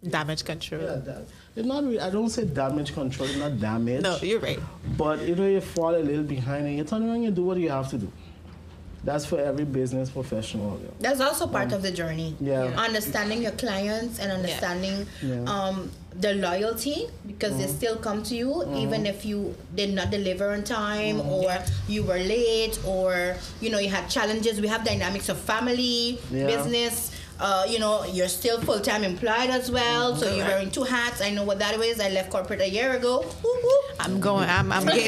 Damage control. It's not really, I don't say damage control, it's not damage. No, you're right. But you fall a little behind and you turn around and you do what you have to do. That's for every business professional. That's also part of the journey. Yeah. Understanding your clients and understanding the loyalty, because they still come to you even if you did not deliver on time or you were late or you had challenges. We have dynamics of family, business. You're still full-time employed as well, so you're wearing two hats. I know what that is. I left corporate a year ago. I'm getting there. I'm getting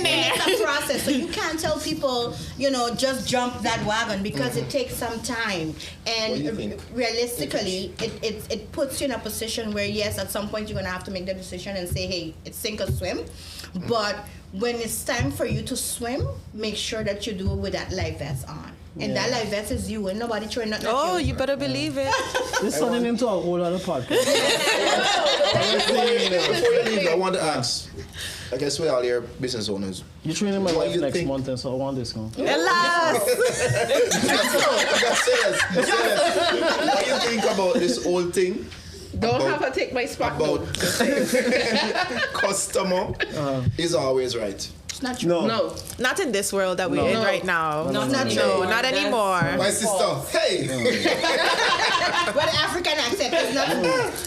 there. It's a process, so you can't tell people, just jump that wagon because it takes some time. And realistically, it puts you in a position where, yes, at some point you're going to have to make the decision and say, hey, it's sink or swim. But when it's time for you to swim, make sure that you do it with that life vest on. And that life vest is you, and nobody trying not. Oh, you better believe it. This is turning into a whole other podcast. Before you leave, I want to ask. I guess we're all here business owners. You're training my What wife you next think- month, and so I want this one. Alas! What do you think about this whole thing? Don't have her take my spot. About customer is always right. It's not true. No. Not in this world that we're in right now. No, not No, not anymore. My sister, hey, But African accent is not.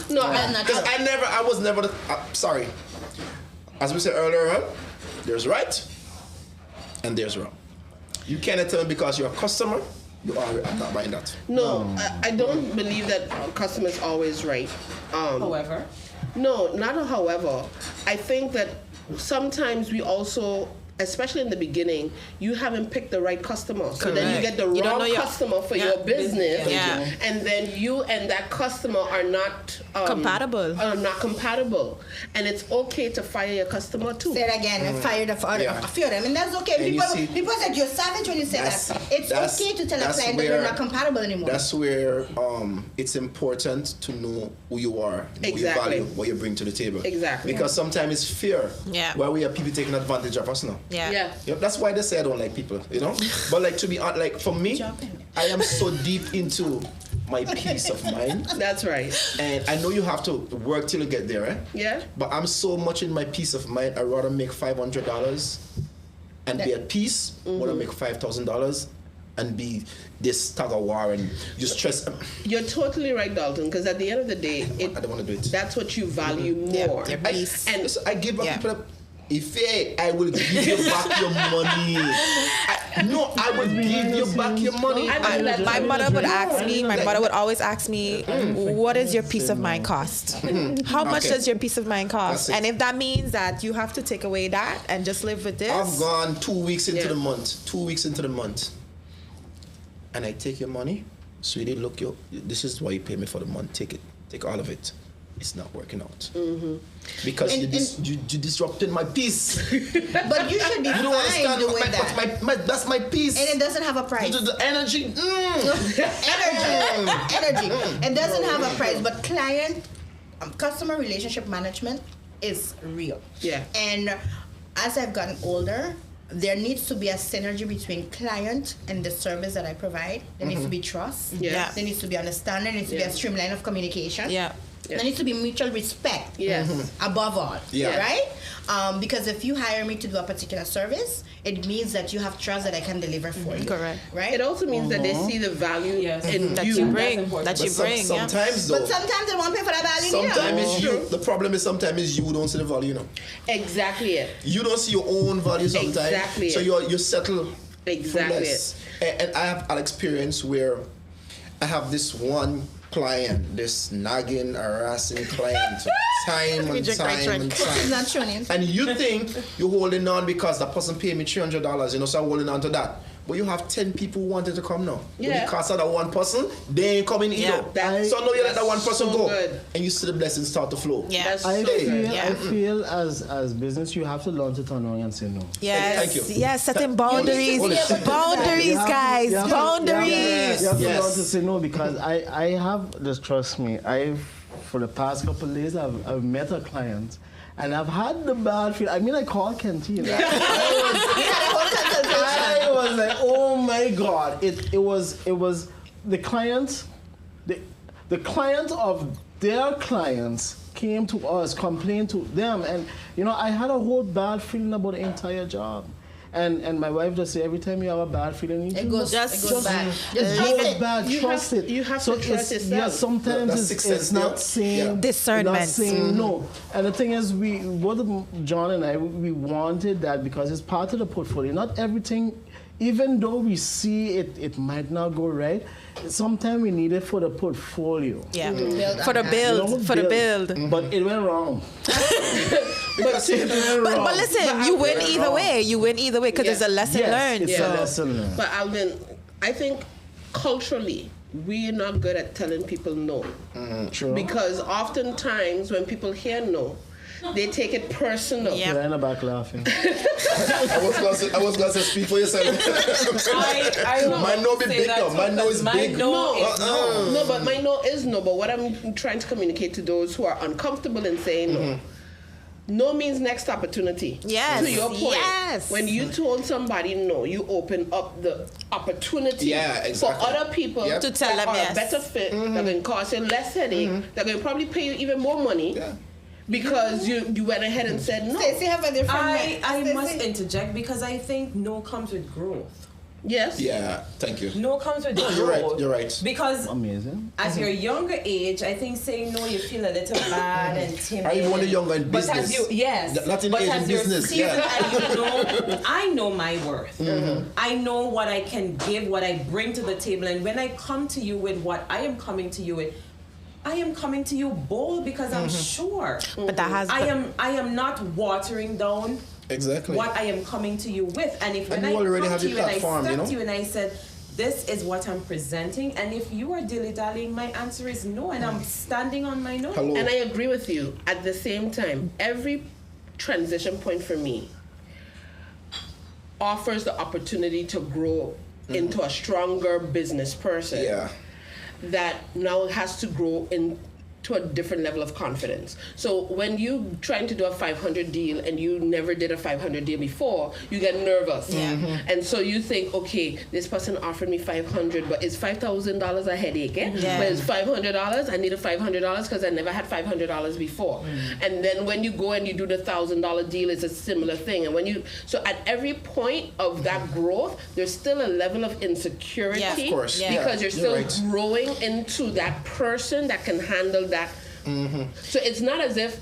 No, not because true. I was never. Sorry. As we said earlier, there's right and there's wrong. You cannot tell me because you're a customer, you are not buying that. No, I don't believe that customer is always right. However, No, not a however. I think that sometimes we also, especially in the beginning, you haven't picked the right customer. So then you Correct. get the You don't wrong know your- customer for Yeah. your business. Yeah. And then you and that customer are not Compatible. Not compatible. And it's okay to fire your customer too. Say it again. I fired a few of them, and that's okay. And you People, see- people said you're savage when you say that. It's that's- okay to tell a that's client that you're where- not compatible anymore. That's where it's important to know who you are, who you Exactly. value, what you bring to the table. Exactly. Because sometimes it's fear. Yeah. Where we have people taking advantage of us now. Yeah. Yeah. That's why they say I don't like people, But like to be honest, like for me, I am so deep into my peace of mind, That's right. and I know you have to work till you get there, eh? Yeah. But I'm so much in my peace of mind. I'd rather make $500 and be at peace, than make $5,000 and be this tug of war and you stress. You're totally right, Dalton, because at the end of the day, I don't want to do it. that's what you value more. Your peace. And listen, I give back Yeah. people. If I will give you back your money. I will give you back your money. My mother would ask me, my mother would always ask me, what is your peace of mind cost? How much Okay. does your peace of mind cost? That's it. And if that means that you have to take away that and just live with this, I've gone 2 weeks into Yeah. the month. 2 weeks into the month. And I take your money. Sweetie, look, this is why you pay me for the month. Take it. Take all of it. It's not working out. Because you disrupted my peace. But you should be You don't fine understand. doing that. That's my peace. And it doesn't have a price. The energy. Energy. It doesn't have a price, but customer relationship management is real. Yeah. And as I've gotten older, there needs to be a synergy between client and the service that I provide. There needs to be trust. Yeah. There needs to be understanding. There needs to be a streamline of communication. yeah. Yeah. There needs to be mutual respect. Yes. Above all, Yeah. right? Because if you hire me to do a particular service, it means that you have trust that I can deliver for you. Correct. Right? It also means that they see the value Yes. in That you. you bring. important. That you bring. Yeah. Sometimes though. But sometimes they won't pay for that value either. Sometimes it's True. you. The problem is sometimes you don't see the value, Exactly it. You don't see your own value sometimes. Exactly So it. you settle Exactly for less. And I have an experience where I have this one client, this nagging, harassing client, time and drink my time and drink. It's time. not showing. And you think you're holding on because that person paid me $300, so I'm holding on to that. But you have 10 people who wanted to come now. But Yeah. because of that one person, they ain't coming Yeah. either. That's- So now you let that one person so go. good. And you see the blessings start to flow. Yeah. That's I so feel, good. Yeah. I feel as business, you have to learn to turn around and say no. Yes. Thank you. Yes. Setting boundaries. Hold it. Boundaries, guys. You have to- Boundaries. You have to Yes. learn to say no because I have, just trust me, for the past couple of days, I've met a client and I've had the bad feel. I mean, I called Kentine. I was like, oh my God. It was the client, the the client of their clients came to us, complained to them, and I had a whole bad feeling about the entire job. And my wife just said, every time you have a bad feeling, It goes bad. Just bad. Trust it. You have to trust yourself. Yeah, sometimes That's it's not saying Discernment. Not saying no. And the thing is, John and I, we wanted that because it's part of the portfolio. Not everything, even though we see it might not go right. Sometimes we need it for the portfolio. Yeah. Build For the on that. build. For the build. But it went wrong. Because But listen, you win either way. You win either way because Yeah. there's a lesson Yes, learned. it's So. a lesson learned. But Alvin, I think culturally, we're not good at telling people no. True. Because oftentimes when people hear no, they take it personal. Yeah. You're in the back laughing. I was gonna say speak for yourself. I My no be say big that though. too, My no 'cause is my big. no is no. No, but my no is no. But what I'm trying to communicate to those who are uncomfortable in saying no. No means next opportunity. Yes, To your point, yes. when you told somebody no, you open up the opportunity Yeah, exactly. for other people Yep. To tell that them are yes. a better fit, that can cause you less headache, that can probably pay you even more money Yeah. because you went ahead and said no. Stacey have a different I must Stacey? interject because I think no comes with growth. Yes. Yeah, thank you. No comes with growth. You're right, you're right. Because Amazing. at your younger age, I think saying no, you feel a little bad and timid. Are you only younger in But as business? you, yes. Not in but age, in as you're business, seasoned yeah. and you know, I know my worth. I know what I can give, what I bring to the table. And when I come to you with what I am coming to you with, I am coming to you bold because I'm sure. But that has. I am not watering down Exactly. what I am coming to you with. And if And when you I already come have to the you platform, and I you stepped know? to you and I said, this is what I'm presenting, and if you are dilly-dallying, my answer is no, and I'm standing on my no. Hello. And I agree with you. At the same time, every transition point for me offers the opportunity to grow into a stronger business person Yeah. that now has to grow into a different level of confidence. So when you trying to do a 500 deal and you never did a 500 deal before, you get nervous. And so you think, okay, this person offered me 500, but is $5,000 a headache? Yeah. But it's $500. I need a $500 because I never had $500 before. And then when you go and you do the $1,000 deal, it's a similar thing. And so at every point of that growth, there's still a level of insecurity. Yeah, of course. Yeah. Because you're You're still right. growing into that person that can handle that. So it's not as if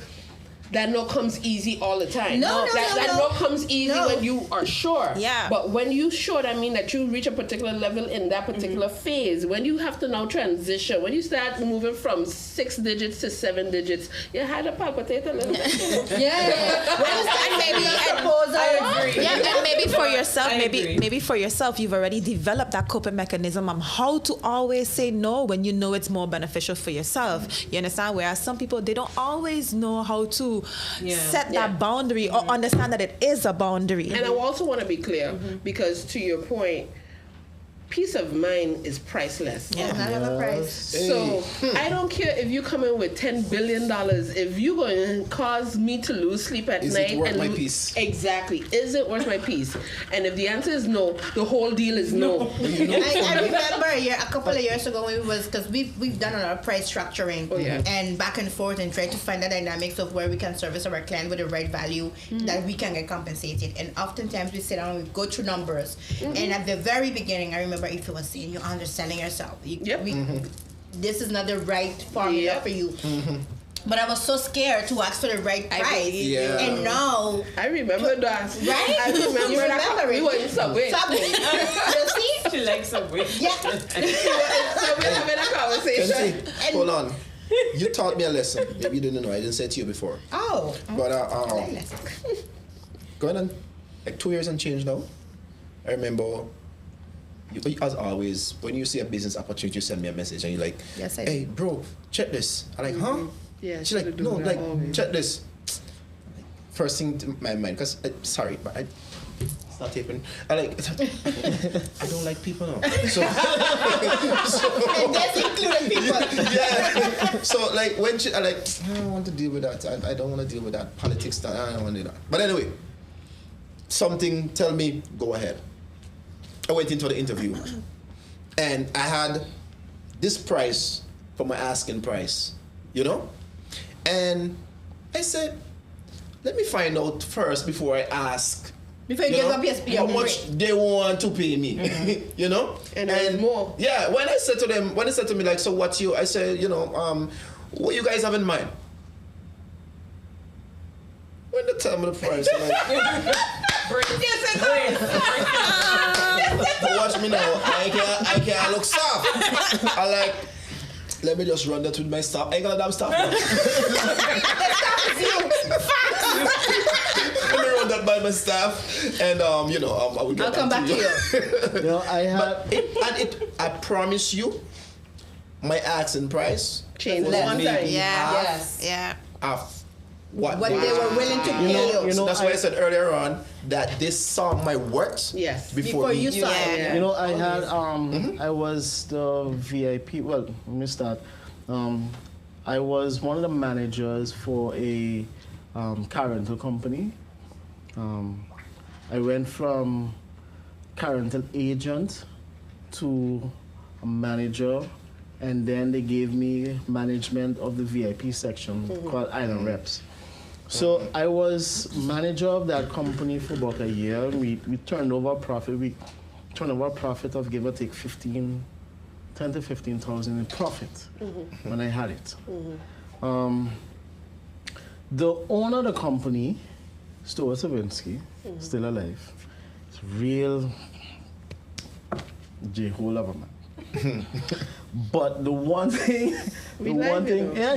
that no comes easy all the time. No, that no. no comes easy No. when you are sure. Yeah. But when you sure, I mean that you reach a particular level in that particular phase. When you have to now transition, when you start moving from 6 digits to 7 digits, you had to palpitate a little bit. And maybe I agree. Yeah, and maybe for yourself, I agree. maybe for yourself, you've already developed that coping mechanism on how to always say no when you know it's more beneficial for yourself. You understand? Whereas some people, they don't always know how to set Yeah. that boundary or understand that it is a boundary. And I also want to be clear because to your point, peace of mind is priceless. Yeah. Not have a price. So I don't care if you come in with $10 billion. If you're going to cause me to lose sleep at Is it night, worth and my peace? Exactly, is it worth my peace? And if the answer is no, the whole deal is no. I remember a couple of years ago when because we've done a lot of price structuring and back and forth and tried to find the dynamics of where we can service our client with the right value that we can get compensated. And oftentimes we sit down and we go through numbers. And at the very beginning, I remember if it was saying you're understanding yourself. This is not the right formula for you. But I was so scared to ask for the right price. Yeah. And now, I remember that. right? I remember You that. remember We it. were in Subway. Subway. You see? She likes Subway. Yeah. So we're having a conversation. Kenzie, hold on. You taught me a lesson. Maybe you didn't know. I didn't say it to you before. Oh. But Listen. going on like 2 years and change now. I remember, as always, when you see a business opportunity, you send me a message and you're like, Yes, I hey, bro, check this. I'm like, huh? Yeah, She's like, do no, that like, always. check this. First thing to my mind, because, sorry, but it's not taping. I don't like people now. So, And that's including people. yeah. So like when I don't want to deal with that. I don't want to deal with that politics stuff. I don't want to do that. But anyway, something tell me go ahead. I went into the interview, and I had this price for my asking price, you know? And I said, let me find out first before I ask. Before you give up your how much they want to pay me, you know? And more. Yeah, when they said to me like, so what's you? I said, you know, what you guys have in mind? When they tell me the price, I'm like, but watch me now. I can't look soft. I like, let me just run that with my staff. I ain't got a damn staff now. Let me run that by my staff, and you know, I will get I'll come back to you. You know, I had. I promise you, my asking price Change was less. maybe Yes. Yeah. half what What they were willing to pay you. you know, that's why I said earlier on that they saw my worth Yes. Before you saw it. Yeah. You know, I had I was the VIP. Well, let me start. I was one of the managers for a car rental company. I went from car rental agent to a manager, and then they gave me management of the VIP section called Island Reps. So I was manager of that company for about a year. We turned over a profit. We turned over a profit of give or take 10 to 15,000 in profit when I had it. The owner of the company, Stuart Savinsky, still alive. It's real J-hole of a man. But the one thing, yeah,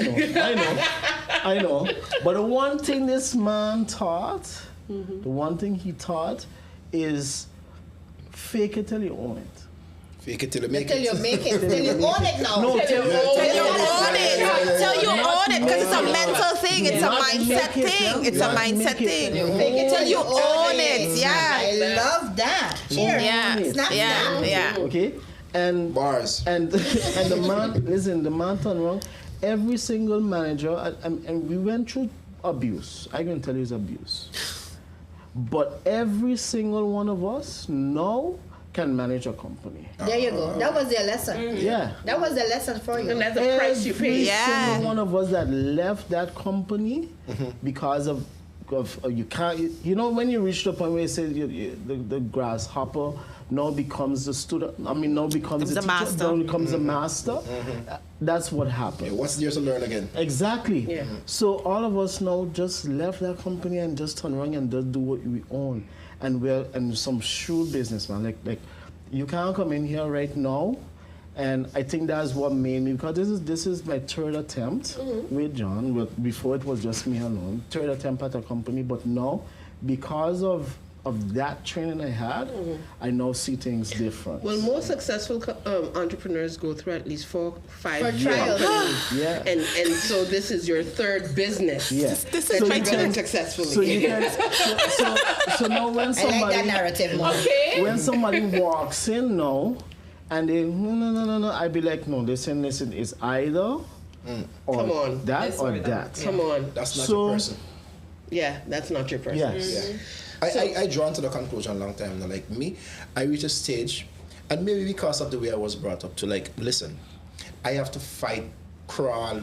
I know. But the one thing this man taught, the one thing he taught is fake it till you own it. Fake it till you make Till it. you make it. Till you own it now. No, till Till you own it. Till you own it, because it's a mental thing. It's a Not mindset make it, thing. It's a not mindset make it. thing. Make it Till you own it. Yeah. I love that. Cheers. Yeah. Snap, Yeah. snap. Yeah. Okay? And Bars. and the man, listen, the man turned around. Every single manager, and we went through abuse. I can tell you it's abuse. But every single one of us now can manage a company. There you go. That was their lesson. Yeah. That was the lesson for you. And that's the price you Every pay. Yeah. single one of us that left that company because of you can't, you know, when you reach the point where you say the grasshopper now becomes the student, now becomes the teacher, master. now becomes the master. That's what happened. What's there to learn again? Exactly. Yeah. So all of us now just left that company and just turn around and just do what we own. And we're some shrewd businessman. Like you can't come in here right now. And I think that's what made me, because this is my third attempt with John. Before it was just me alone. Third attempt at a company, but now because of that training I had, I now see things different. Well, most successful entrepreneurs go through at least 4-5 For years. trials. Yeah. And so this is your third business. Yeah. This That is my you've done successfully. So you can. So now when I like that somebody narrative more. Okay. when somebody walks in now, and they no, I'd be like, no, listen, it's either or Come on. that This or or that. Come on. That's not So- your person. Yeah, that's not your person. Yes. Yeah. I drawn to the conclusion a long time now. Like me, I reach a stage, and maybe because of the way I was brought up to, like, listen, I have to fight, crawl,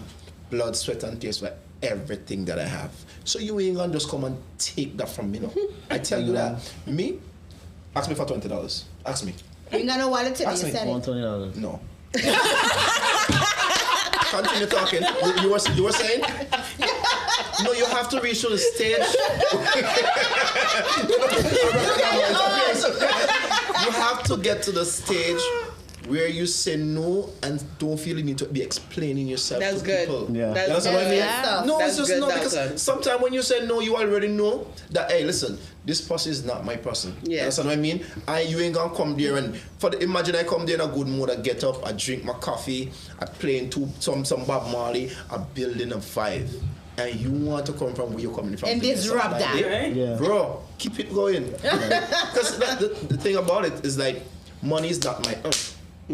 blood, sweat, and tears for everything that I have. So you ain't gonna just come and take that from me, no. I tell you that. Me, ask me for $20. Ask me. You ain't got no wallet today, you Ask me. said it. $120. No. Continue talking. You were saying? No, you have to reach to the stage. You have to get to the stage where you say no and don't feel you need to be explaining yourself That's to good. people. Yeah. That's That's what I good. mean. Yeah. No, That's it's just good, no, Dalton. because sometimes when you say no, you already know that, hey, listen, this person is not my person. Yeah. That's what I mean. You ain't gonna come there and imagine I come there in a good mood, I get up, I drink my coffee, I playing some Bob Marley, I building a vibe. And you want to come from where you're coming from. And to get something disrupt that. there. Yeah. Bro, keep it going. Because the thing about it is like, money is not my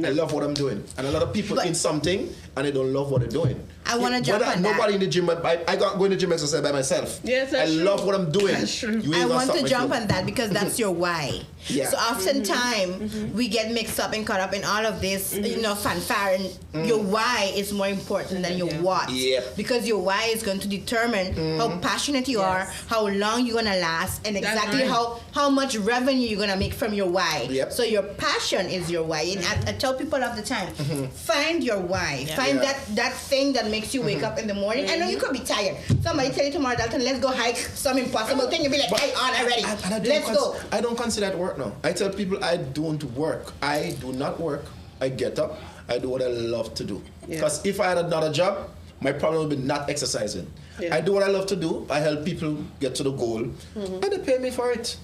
I love what I'm doing. And a lot of people in something and they don't love what they're doing. I want to jump on that. Nobody in the gym, I got going to gym exercise by myself. Yes, I that's true. love what I'm doing. That's true. You ain't I gonna want stop to me jump from- on that because that's your why. Yeah. So oftentimes we get mixed up and caught up in all of this, fanfare, and your why is more important than your what. Yep. Because your why is going to determine how passionate you are, how long you're gonna last, and exactly right. how much revenue you're gonna make from your why. Yep. So your passion is your why. And I tell people all the time, find your why. Find that thing that makes you wake up in the morning. I know you could be tired. Somebody tell you tomorrow, Dalton, let's go hike some impossible thing. You'll be like, hey, on already. Let's go. I don't consider that work now. I tell people I don't work. I do not work. I get up. I do what I love to do. Because if I had another job, my problem would be not exercising. Yeah. I do what I love to do. I help people get to the goal, and they pay me for it.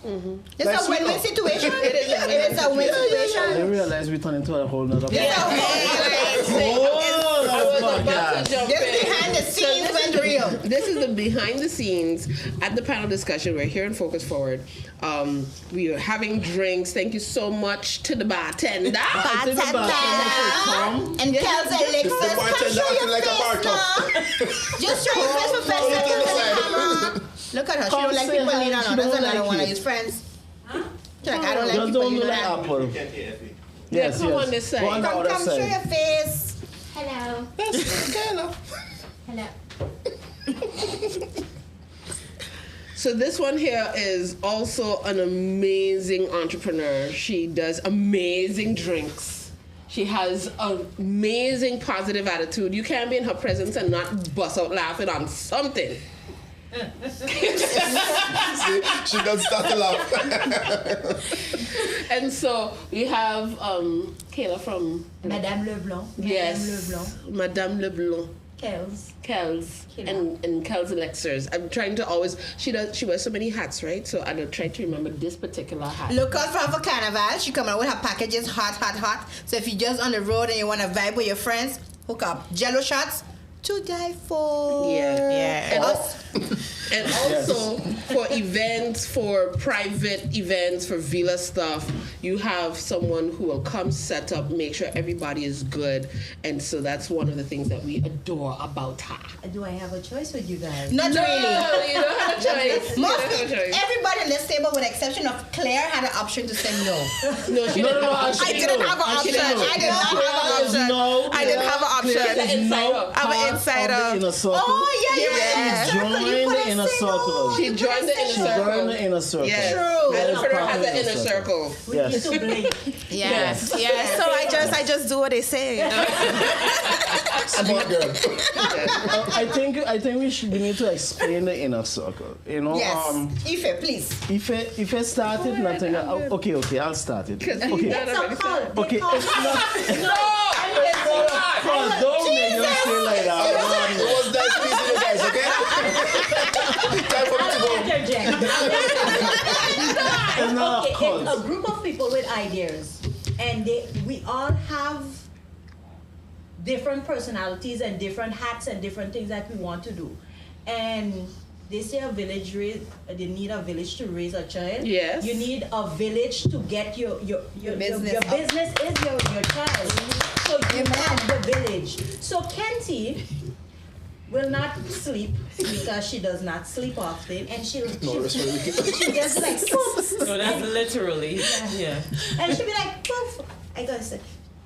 It's a win-win situation. It is a win situation. I realize we turn into a whole nother. This behind the scenes went real. This is the behind the scenes at the panel discussion. We're here in Focus Forward. We are having drinks. Thank you so much to the bartender. And Kels Elixir. The bartender acting like a bar top. Just show your face for first second to the camera. Look at her. She don't like people lean on her. That's another one of his friends. She's like, I don't like Just people don't lean do on like her. Apple. Yeah, come on this side. Go on the other Come, show side. your face. Hello. Hello. Hello. So this one here is also an amazing entrepreneur. She does amazing drinks. She has an amazing positive attitude. You can't be in her presence and not bust out laughing on something. See, she doesn't start to laugh. And so we have Kayla from Madame Leblanc. yes, Madame Leblanc. Kels. Kels Kayla. and Kels Elixirs. I'm trying to always she wears so many hats, right? So I don't try to remember this particular hat. Look out for her for Carnival. She come out with her packages hot. So if you're just on the road and you want to vibe with your friends, hook up. Jello shots to die for. Yeah. And also for events, for private events, for villa stuff, you have someone who will come set up, make sure everybody is good. And so that's one of the things that we adore about her. Do I have a choice with you guys? Not really. You don't have a choice. You don't have a choice. Everybody on this table, with the exception of Claire, had an option to say no. No, she didn't. I didn't have an option. I did not have an option. No. I didn't have an option. I'm an insider. Inner circle. Oh, yeah. She joined the inner circle. She joined the inner She joined circle. the inner circle. Yes. True. The entrepreneur has an inner circle. Yes. Yes. So I just do what they say. You know? Smart girl. I think we need to explain the inner circle. You know, Yes. Ife, please. if it started nothing. Okay, I'll start it. Okay, It's a cult. okay, it's not. No! God, don't make you say like that. It was nice meeting you guys, okay? Time for me to go. It's not a Okay, cult. it's a group of people with ideas, and we all have different personalities and different hats and different things that we want to do. And they say they need a village to raise a child. Yes. You need a village to get your business your up. business is your child. So you have the village. So Kenty will not sleep because she does not sleep often, and she just like poof. No, that's literally. Yeah. And she'll be like, poof, I gotta say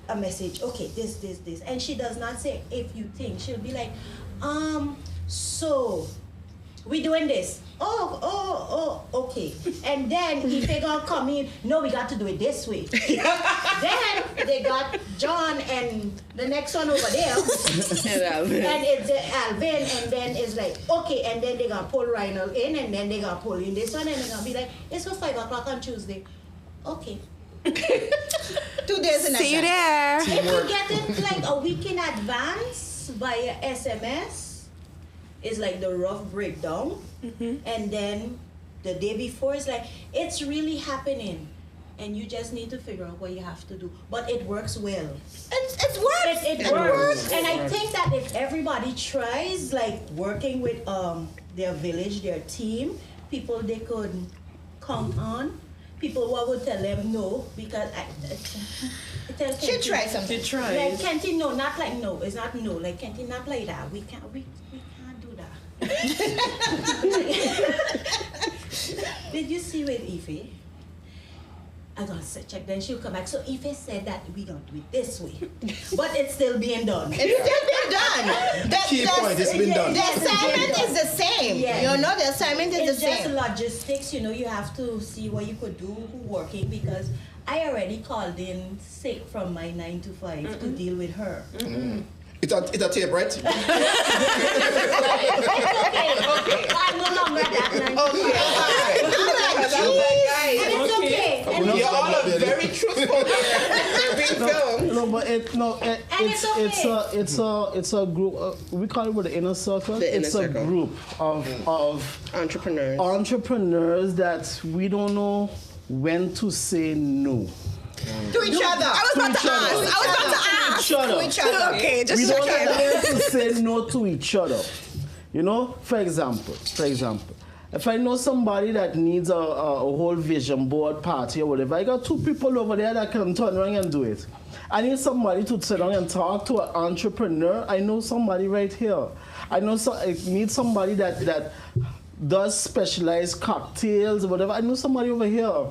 a message. Okay, this. And she does not say if you think. She'll be like, so we doing this. Oh, okay. And then if they gonna come in, no, we got to do it this way. Then they got John and the next one over there. And it's Alvin, and then it's like, okay, and then they gonna pull Reinald in, and then they gonna pull in this one, and they're gonna be like, it's for 5 o'clock on Tuesday. Okay. 2 days in See you advance. there. If you get it like a week in advance via SMS, it's like the rough breakdown. And then the day before, it's like, it's really happening. And you just need to figure out what you have to do. But it works well. It works. It works. And I think that if everybody tries, like working with their village, their team, people they could count on, people who would tell them no because tell She Kenty, tried something. She Like tries. Kenty, no, not like no. It's not no. Like Kenty, not like that. We can't do that. Did you see with Ife? I gotta check. Then she'll come back. So Ife said that we gonna do it this way, but it's still being done. It's still being done. Key point, it's been done. The assignment is the same. Yeah. You know, the assignment is It's the just same. logistics, you know, you have to see what you could do working because I already called in sick from my 9 to 5 to deal with her. It's a tape, right? It's okay. I'm no longer that 9 to 5. And it's okay. And You it's all are very truthful. They're being filmed. No, but it's a group. We call it with the inner circle. The inner it's circle. a group of Entrepreneurs. entrepreneurs that we don't know when to say no. To each other. I was about to ask. Each other. To each other. Okay, just We don't checking. know when to say no to each other. You know, for example, if I know somebody that needs a whole vision board party or whatever, I got 2 people over there that can turn around and do it. I need somebody to sit down and talk to an entrepreneur. I know somebody right here. I need somebody that does specialized cocktails or whatever. I know somebody over here.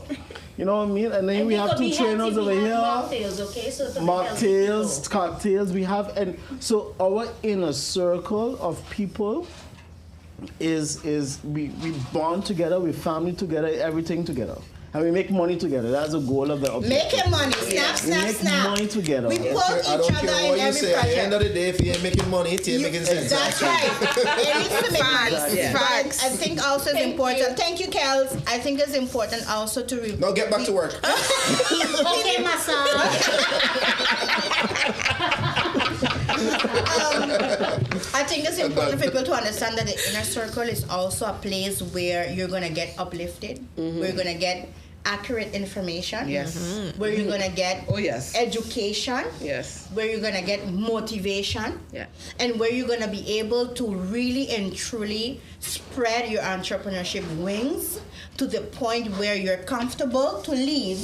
You know what I mean? And then we have 2 trainers over here. Mocktails, okay? So to Mocktails, cocktails, we have, and so our inner circle of people is we bond together, we family together, everything together, and we make money together. That's the goal of the objective. Making money. Snap, We snap, make snap. money together. We pull I each don't other care in what you every say. At the end of project. the day, if you ain't making money, it ain't making sense. That's right. It needs to make money. Facts. But I think also it's important. Thank you, Kels. I think it's important also to Now get back to work. Okay, Masa. I think it's important for people to understand that the inner circle is also a place where you're gonna get uplifted, where you're gonna get accurate information, Yes. where you're gonna get Oh, yes. education, Yes. where you're gonna get motivation, Yeah. and where you're gonna be able to really and truly spread your entrepreneurship wings to the point where you're comfortable to leave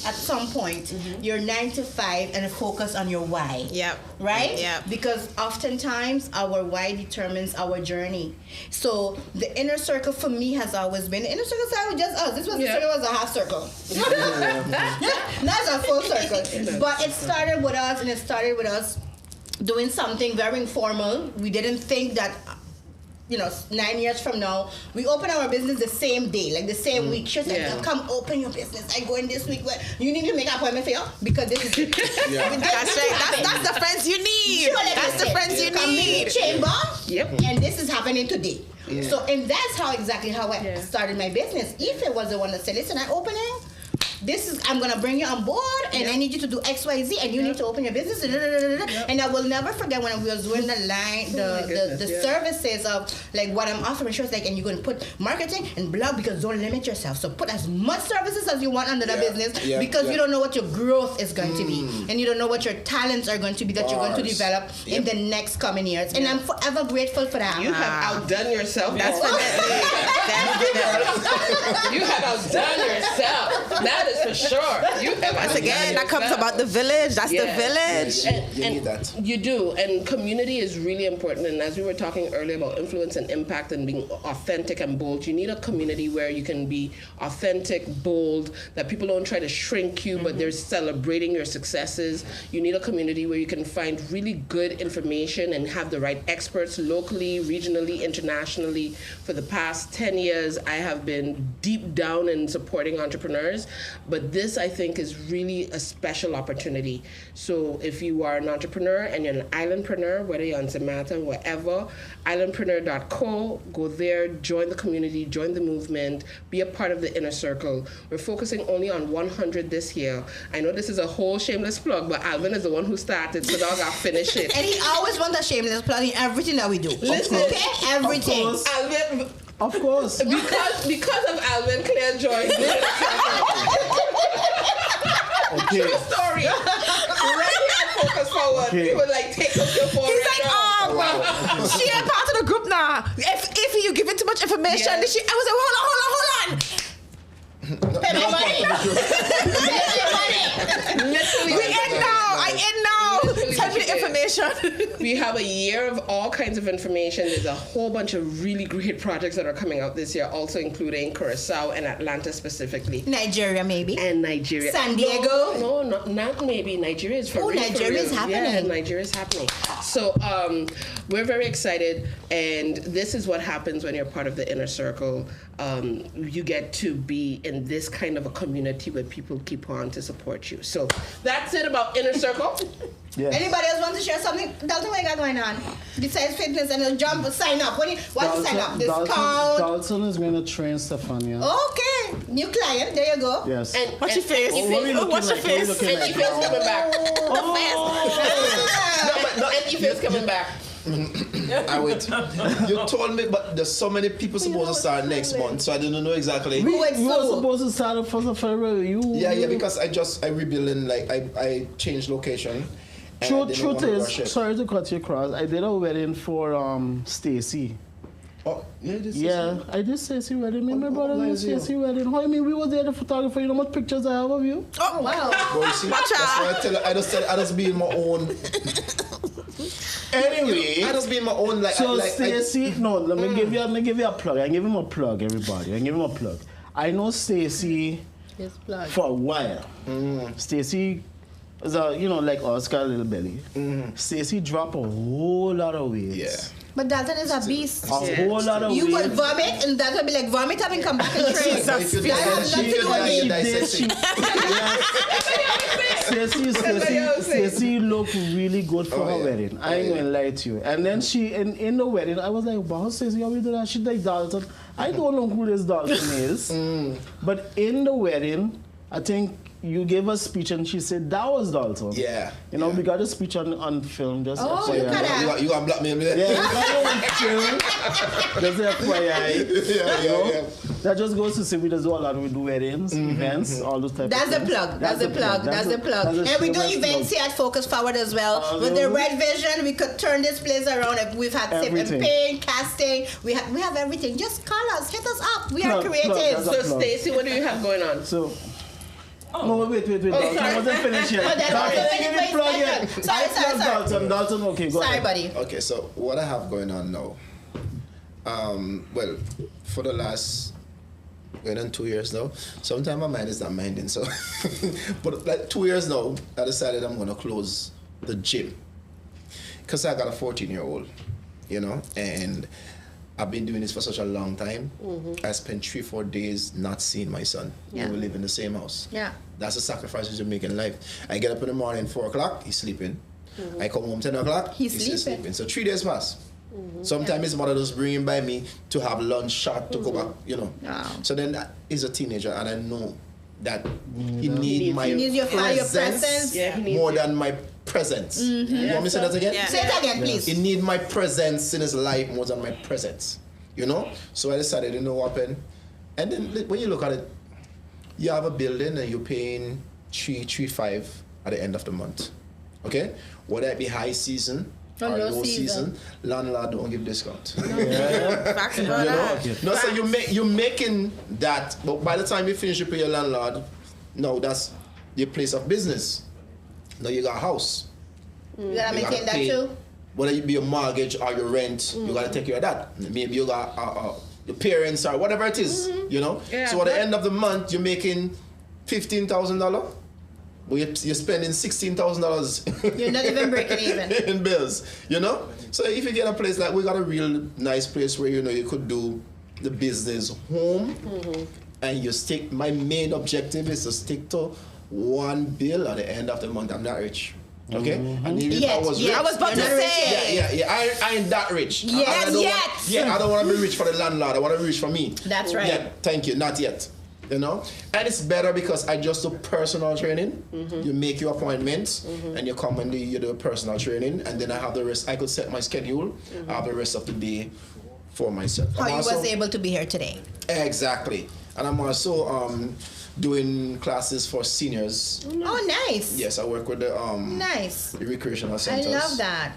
at some point your 9 to 5 and focus on your why. Yep. Right? Yep. Because oftentimes our why determines our journey. So the inner circle for me has always been, the inner circle side was just us. This was, Yeah. it was a half circle. That's a full circle. But it started with us doing something very informal. We didn't think that, 9 years from now, we open our business the same day, like the same week. She said, Yeah. come open your business. I go in this week. Where you need to make an appointment for you because this is That's right. That's the friends you need. That's the friends you Come meet need. in chamber. Yep. And this is happening today. So, and that's how I started my business. If it was the one that said, listen, I'm opening. I'm gonna bring you on board, and I need you to do X, Y, Z, and you need to open your business. And I will never forget when we was doing the services of like what I'm offering. She was like, and you're gonna put marketing and blog because don't limit yourself. So put as much services as you want under the business because you don't know what your growth is going to be, and you don't know what your talents are going to be that you're going to develop in the next coming years. And I'm forever grateful for that. You have outdone yourself. That's You have outdone yourself. That is for sure. You have Once again, that comes about the village. That's the village. You need that. You do, and community is really important. And as we were talking earlier about influence and impact and being authentic and bold, you need a community where you can be authentic, bold, that people don't try to shrink you, but they're celebrating your successes. You need a community where you can find really good information and have the right experts locally, regionally, internationally. For the past 10 years, I have been deep down in supporting entrepreneurs, but this, I think, is really a special opportunity. So if you are an entrepreneur and you're an islandpreneur, whether you're on Samantha, wherever, islandpreneur.co, go there, join the community, join the movement, be a part of the inner circle. We're focusing only on 100 this year. I know this is a whole shameless plug, but Alvin is the one who started, so now I'll finish it. And he always wants a shameless plug in everything that we do. Listen, okay? Everything. Of course. Alvin, Of course. because of Alvin, Claire joined the inner circle. Okay. True story. Ready and focus forward. Okay. He would like take up your phone. He's right like, now. she ain't part of the group now. If you giving too much information, Yeah. I was like, hold on. Pay my money. Pay my money. Literally. We in now. I in now. Tell me the information. We have a year of all kinds of information. There's a whole bunch of really great projects that are coming out this year, also including Curacao and Atlanta specifically. Nigeria, maybe. And Nigeria. San Diego? No, not maybe. Nigeria is for Oh, real, Nigeria is happening. Yeah, Nigeria is happening. So we're very excited, and this is what happens when you're part of the inner circle. You get to be in this kind of a community where people keep on to support you. So that's it about inner circle. Yes. Anybody else want to share something? Dalton, what you got going on? Besides fitness and a jump, sign up. What to sign up? Discount. Dalton is going to train Stefania. Okay. New client. There you go. Yes. And What's your face? What's your face? And Ife's coming back. No, and Ife's coming back. I wait. You told me, but there's so many people supposed to start next month, so I didn't know exactly. We were supposed to start on 1st of February. Yeah, because I rebuilding, like I changed location. and I Truth didn't wanna rush is, it. sorry to cut you across, I did a wedding for Stacy. Oh, yeah, this Yeah, is I did Stacy wedding. Me and my Oh, brother did nice, yeah. Stacy wedding. How you mean we were there, the photographer? You know what pictures I have of you? Oh, wow. Boy, see, that's why I tell you, I just be in my own. Anyway, I just be in my own like. so like Stacy, no, let me give you a plug. I give him a plug, everybody. I give him a plug. I know Stacy Yes, plug. for a while. Stacy is like Oscar Little Belly. Stacy dropped a whole lot of weight. Yeah. But Dalton is a beast. A whole lot of You weight. will vomit, and that will be like vomit up and come back and train. But if you That has dissect- nothing to do with you me. dissect- Stacy looked really good for Oh, her yeah. wedding. I ain't Oh, yeah. gonna lie to you. And then she in the wedding, I was like, wow, Stacy, how we do that? She's like Dalton. I don't know who this Dalton is. But in the wedding, I think you gave a speech and she said that was Dalton. Yeah. You know, we got a speech on film just Oh, FYI. look at that. You got blackmail me there? Yeah, we got it on film. Just FYI. yeah. That just goes to say we just do a lot. We do weddings, events, all those type That's of the things. plug. That's the plug. That's the plug. that's a And we do shameless events plug. here at Focus Forward as well. With the Red Vision, we could turn this place around. If we've had sip and Everything. paint, casting, we have everything. Just call us, hit us up. We are Plug, creative. plug, that's So Stacy, what do you have going on? So. No, wait. Dalton wasn't finished yet. Oh, that's Dalton, okay. give me plug yet. Sorry. Dalton, okay, go Sorry, ahead. buddy. Okay, so what I have going on now, well, for the last going on 2 years now, sometimes my mind is not minding, so, but like 2 years now, I decided I'm gonna close the gym, because I got a 14-year-old, and I've been doing this for such a long time. I spent 3-4 days not seeing my son. Yeah. We live in the same house. Yeah. That's the sacrifices you make in life. I get up in the morning, 4 o'clock, he's sleeping. I come home 10 o'clock, He's still sleeping. So 3 days pass. Sometimes his mother just bring him by me to have lunch, shot, to go back, Wow. So then he's a teenager, and I know that he needs my He needs your presence. Yeah, he needs more you. than my presence. You want me to say that again? Yeah. Say it again, please. He need my presence in his life more than my presence. So I decided, what happened? And then when you look at it, you have a building and you're paying 3.5 at the end of the month. Okay? Whether it be high season Or or low low season. season, landlord don't give discount. Facts about that. No, so you're making that, but by the time you finish you pay your landlord, no, that's your place of business. Now you got a house. You gotta You maintain gotta that pay, too. whether it be your mortgage or your rent, you gotta take care of that. Maybe you got your parents or whatever it is, Yeah, so at the end of the month, you're making $15,000, but you're spending $16,000 You're not even breaking even. in bills, So if you get a place like, we got a real nice place where, you could do the business home, and you stick, my main objective is to stick to one bill at the end of the month. I'm not rich. Okay? And even if I was rich, I was about to You're not rich say. yet. I ain't that rich. Yes, I don't yet. I don't want to be rich for the landlord. I want to be rich for me. That's right. Yeah, thank you. Not yet. And it's better because I just do personal training. You make your appointments and you come and you do personal training, and then I have the rest. I could set my schedule. I have the rest of the day for myself. How I'm you also- was able to be here today. Exactly. And I'm also doing classes for seniors. Oh, nice. Yes, I work with the Nice. the recreational I centers. love that.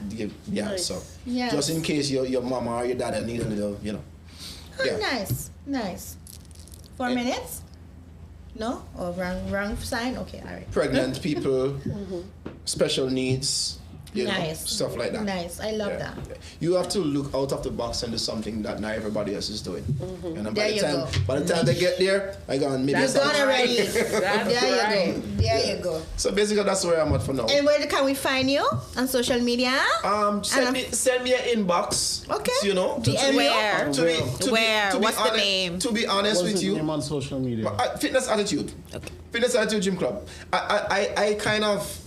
Yeah, so Yes. just in case your mama or your dad need a little, Oh, Yeah. nice. 4 minutes? No? Or wrong sign? Okay, all right. Pregnant people, special needs, you know, Nice. stuff like that. Nice. I love that. Yeah. You have to look out of the box and do something that not everybody else is doing. And then There you go. by the time they get there, I go on maybe That's You're gone already. That's There you right. go. There you go. So basically that's where I'm at for now. And where can we find you? On social media? Send me an inbox. Okay. You know, DM Where? you? What's the name? To be honest What's with his you, name on social media? Fitness Attitude. Okay. Fitness Attitude Gym Club. I kind of,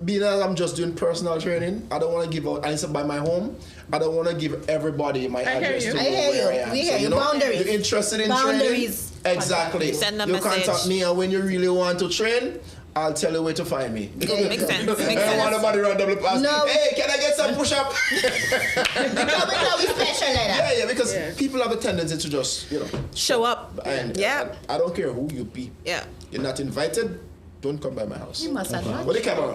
being that I'm just doing personal training, I don't want to give out, and it's by my home, I don't want to give everybody my address you. to I know hear where you. I am. We hear you. know, Boundaries. You're interested in Boundaries. training? Exactly. Send a you message. contact me, and when you really want to train, I'll tell you where to find me. There you Makes go. sense. I don't want nobody randomly pass. No. Hey, can I get some push-up? Because we special like that. Yeah, because people have a tendency to just, Show up. and Yeah. I don't care who you be. Yeah. You're not invited. Don't come by my house. You must have not. With the camera.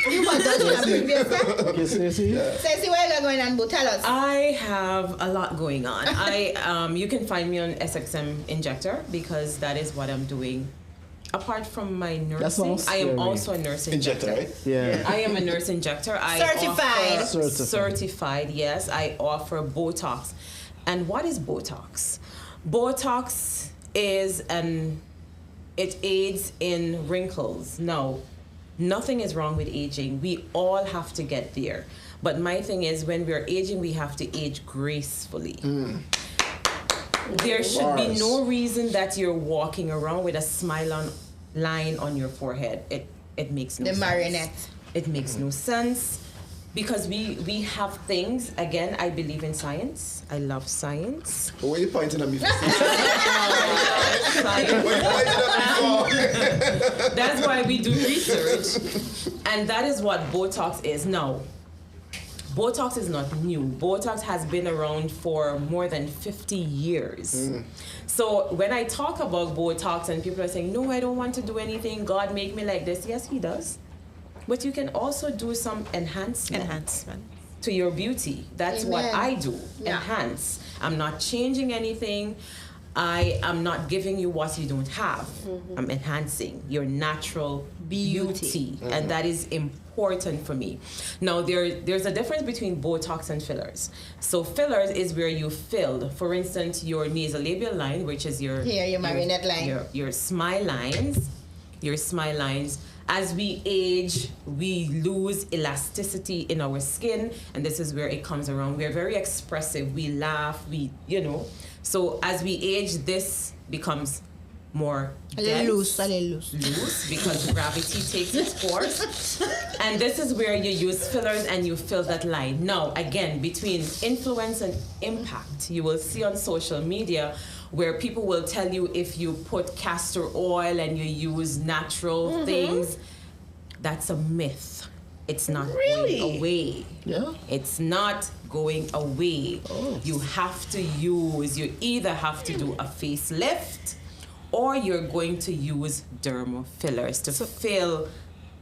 You must have done previous time. Okay, Stacey? Stacey, where you going on? Boo? Tell us. I have a lot going on. You can find me on SXM Injector because that is what I'm doing. Apart from my nursing, sounds I am scary. also a nurse Injector, injector. right? Yeah. I am a nurse injector. Certified. Certified, yes. I offer Botox. And what is Botox? Botox is it aids in wrinkles. No, nothing is wrong with aging. We all have to get there. But my thing is, when we're aging, we have to age gracefully. There should be Bars. no reason that you're walking around with a line on your forehead. It makes no The sense. marionette. It makes no sense because we have things. Again, I believe in science. I love science. But what are you pointing at me for? Science. What are you pointing at me for? That's why we do research, and that is what Botox is. Now, Botox is not new. Botox has been around for more than 50 years. So when I talk about Botox and people are saying, no, I don't want to do anything, God made me like this. Yes, he does. But you can also do some enhancement to your beauty. That's what Amen. I do. Yeah. Enhance. I'm not changing anything. I am not giving you what you don't have. I'm enhancing your natural beauty. And that is important for me. Now, there's a difference between Botox and fillers. So fillers is where you fill, for instance, your nasolabial line, which is your marionette line. your smile lines. Your smile lines. As we age, we lose elasticity in our skin, and this is where it comes around. We're very expressive. We laugh. So as we age, this becomes more A little loose. loose because gravity takes its course. And this is where you use fillers and you fill that line. Now, again, between influence and impact, you will see on social media where people will tell you if you put castor oil and you use natural things, that's a myth. It's not going away. Yeah. It's not going away. You either have to do a facelift or you're going to use dermal fillers to fill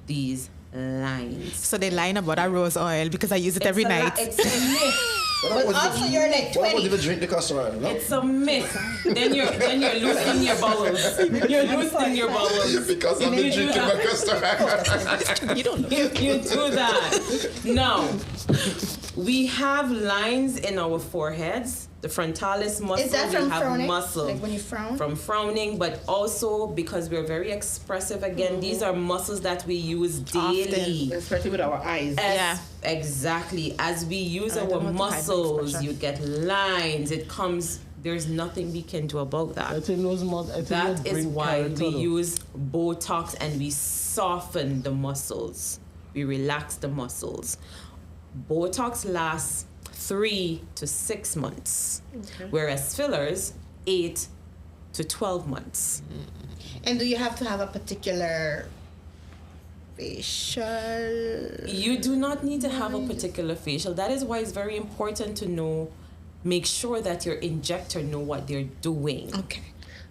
these lines. So they line about that rose oil because I use it every night. It's a myth. But also you're like What about 20. if you drink the castor oil? No? It's a myth. Then you're loosening your bowels. You're loosening your bowels. Because I've been You do drinking my that. castor oil. You don't know. You do that. Now, we have lines in our foreheads. The frontalis muscle. Is that from we have frowning? muscle. Like when you frown? From frowning, but also because we're very expressive. Again, these are muscles that we use daily. Especially with our eyes. Yeah. Exactly. As we use I don't our want to hide my muscles, expression. you get lines. It comes. There's nothing we can do about I that. think those That is bring why character we though. use Botox and we soften the muscles. We relax the muscles. Botox lasts 3 to 6 months, whereas fillers 8 to 12 months. And do you have to have a particular facial? You do not need to have a particular facial. That is why it's very important to make sure that your injector know what they're doing. Okay.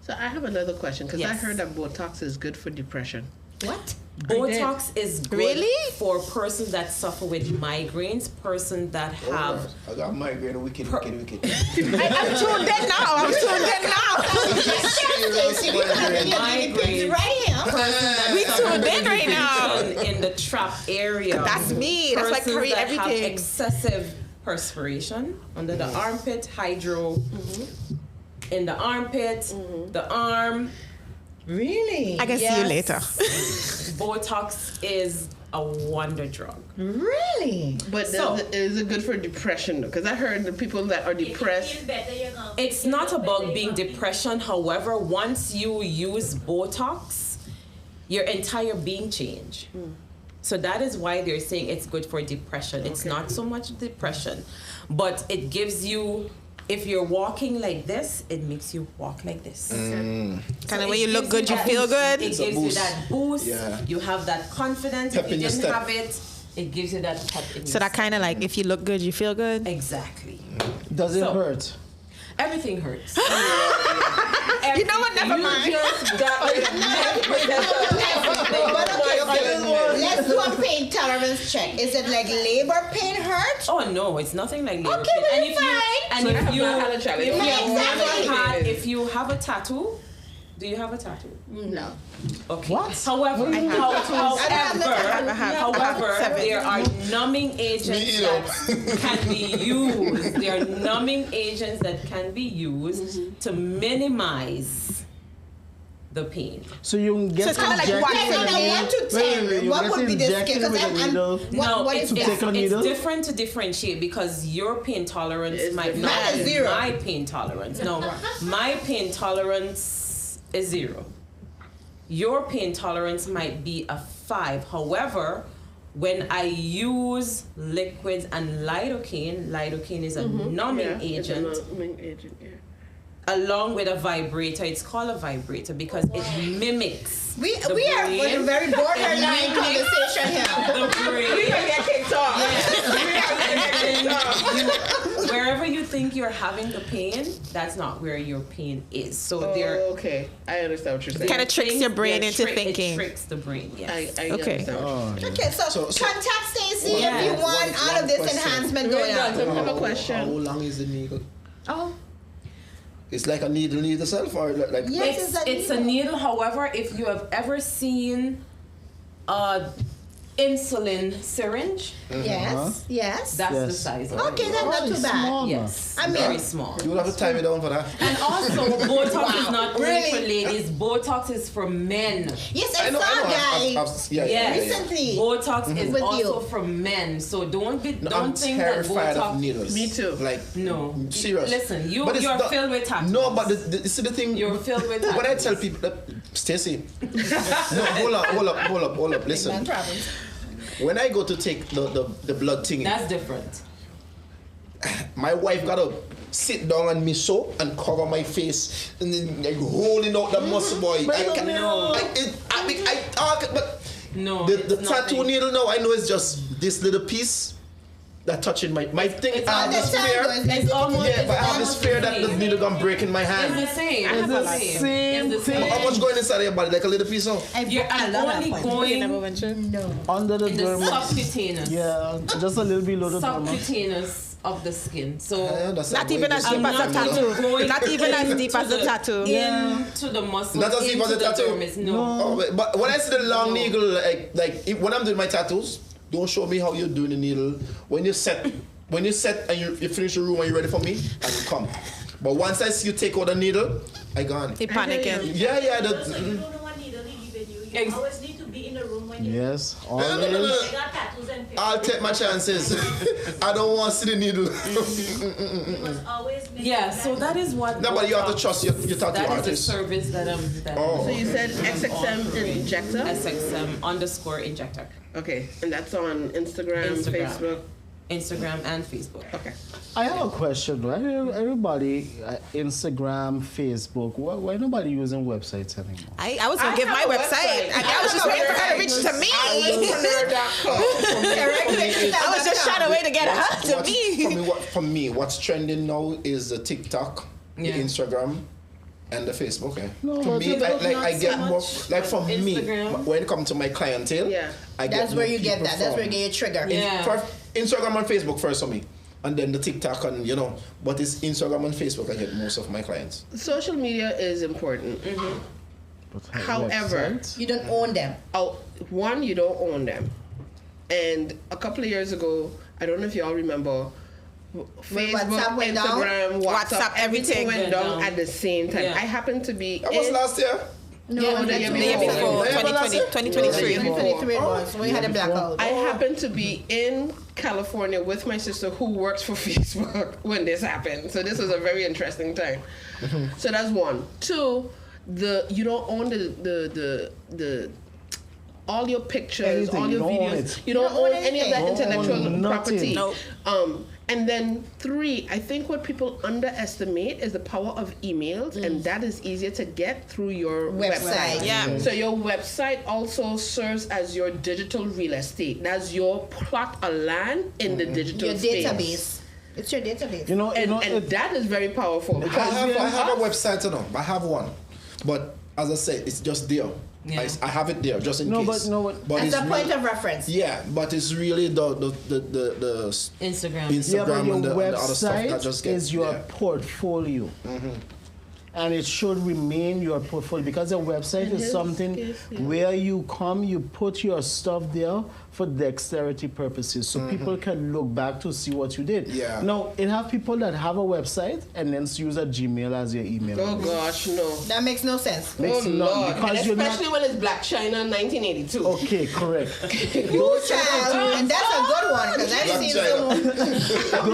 So I have another question because I Yes. heard that Botox is good for depression. What? Botox is good Really? for persons that suffer with migraines, persons that have. I got migraine, wicked. I'm tuned in now. Migraines. Right here. We tuned in right now. In the trap area. That's me. That's like Persons curry that have everything. excessive perspiration under the armpit, hydro in the armpit, the arm. Really? I can see you later. Botox is a wonder drug. Really? But is it good for depression? Because I heard the people that are depressed. It's not about being depression. However, once you use Botox, your entire being change. So that is why they're saying it's good for depression. It's not so much depression, but it gives you. If you're walking like this, it makes you walk like this. Kind of when you look good, you feel good. It gives you that boost. Yeah. You have that confidence. Pep If you in your didn't step. have it, it gives you that pep in your So that step. kind of like, if you look good, you feel good. Exactly. Does it So- hurt? Everything hurts. You know what? Never mind. Just got rid of But okay, let's do a pain tolerance check. Is it like labor pain hurt? Oh no, it's nothing like labor Okay, pain. then And if you fine. and So I if have you not had a challenge. if you Yeah, have exactly. never had, if you have a tattoo, do you have a tattoo? No. Okay. What? However, I have however, 7. there are numbing agents that can be used. There are numbing agents that can be used to minimize the pain. So you get So it's kinda like injected what- with a Like a needle? 1 to 10, you what get would be the scale? injected Because with a needle. what is To that? take a needle? It's different to differentiate because your pain tolerance It's might different. not Mine is be 0. my pain tolerance. No, my pain tolerance is 0. Your pain tolerance might be a 5. However, when I use liquids and lidocaine is a numbing agent. It's a numbing agent, yeah. Along with a vibrator, it's called a vibrator because it mimics We the are in a brain. very borderline conversation here. The brain. get kicked off. Wherever you think you're having the pain, that's not where your pain is. So there Okay, I understand what you're saying. Kinda tricks your brain into thinking. It tricks the brain, yes. I Okay. understand what you're Okay, so, So- contact Stacey Yeah. if you want One- all of this question. enhancement saying. going We're done. on. So I have a How question. long is the needle? Oh, It's like a needle itself, or like yes, It's a needle. However, if you have ever seen a insulin syringe, yes, yes. that's the Yes. size of it. Okay, that's not too bad. Small. Yes, I mean- very small. You will have to time it down for that. And also, Botox is not only Really? for ladies. Botox is for men. Yes, I saw a guy. Yes. Recently. Botox is With also you. for men. So don't I'm think that terrified Botox. of needles. Me too. Like No. serious. Listen, But it's you're not- filled with tattoos. No, but you see the thing. You're filled with When I tattoos. tell people, Stacey, no, hold up. Listen, when I go to take the blood thing, That's different. my wife gotta sit down on me so and cover my face and then like holding out the muscle boy. I talk, but No. the it's tattoo nothing. needle now I know it's just this little piece that touching my thing. It's I have this fear. It's almost. Yeah, it's but I have this almost fear the that the same. needle gonna break in my It's hand. the same. It's the It's same the thing. How much going inside of your body? Like a little piece of. You're only going Under the in the dermis. subcutaneous. Yeah, just a little below the dermis. Subcutaneous of the skin. So Not even as deep as a tattoo. Not even as deep as a tattoo. into the muscle. Not as deep as into a the tattoo? dermis. No. Oh, but when I see the long needle, like if, when I'm doing my tattoos, don't show me how you're doing the needle. When you set and you finish the room and you're ready for me, and you come. But once I see you take out the needle, I gone. He panicking. Yeah. So you don't know what needle he giving you. You Ex- always need to be in the room when you Yes, No. always. they got tattoos and pictures. I'll take my chances. I don't want to see the needle. You must always make Yeah. sure So that is what. No, but you have to Botox- trust your tattoo That is the artist. service that Oh. So you said XXM injector? SXM_injector. Okay, and that's on Instagram, Instagram. Facebook. Instagram and Facebook. Okay. I have a question. Right? Everybody, Instagram, Facebook. Why nobody using websites anymore? I was gonna give my website. I was just waiting for her to reach to me. I was just trying to wait to get her to me. For me, what's trending now is the TikTok, Yeah. the Instagram, And the Facebook, eh? No, for but me, Facebook I not get so more, much. like for me, Instagram. when it comes to my clientele, Yeah. I get That's where more you get people that. That's where you from- get your trigger. Yeah. For Instagram and Facebook first for me. And then the TikTok and, but it's Instagram and Facebook I get most of my clients. Social media is important. But However, website? You don't own them. One, you don't own them. And a couple of years ago, I don't know if you all remember, Facebook, WhatsApp went down? Instagram, WhatsApp, everything went went down down. at the same time. Yeah. I happened to be That was last year. No, Yeah, that's the year The year before, Yeah, but that's 2020, it. 2023. 2023 it was. We had a blackout. I happened to be in California with my sister who works for Facebook when this happened. So this was a very interesting time. So that's one. Two, you don't own the all your pictures, Anything, all you your don't own videos. it. You don't own any of that Don't own intellectual nothing. property. Nope. And then three, I think what people underestimate is the power of emails, and that is easier to get through your Website. Yeah. So your website also serves as your digital real estate. That's your plot of land in the digital Your space. database. It's your database. And that is very powerful I because have a website, I have one. But as I said, it's just there. Yeah. I have it there just in No, case. but As it's a point really- of reference. Yeah, but it's really the Instagram. Yeah, but Instagram your and the other stuff that website just gets is your yeah. portfolio. And it should remain your portfolio because a website is something where you come, you put your stuff there for dexterity purposes so people can look back to see what you did. Yeah. Now, it have people that have a website and then use a Gmail as your email. oh gosh, no. That makes no sense. Makes Oh no- Lord, because and you're not- especially when it's Black China 1982. Okay, correct. Ooh, child. And that's a good one because I've seen some.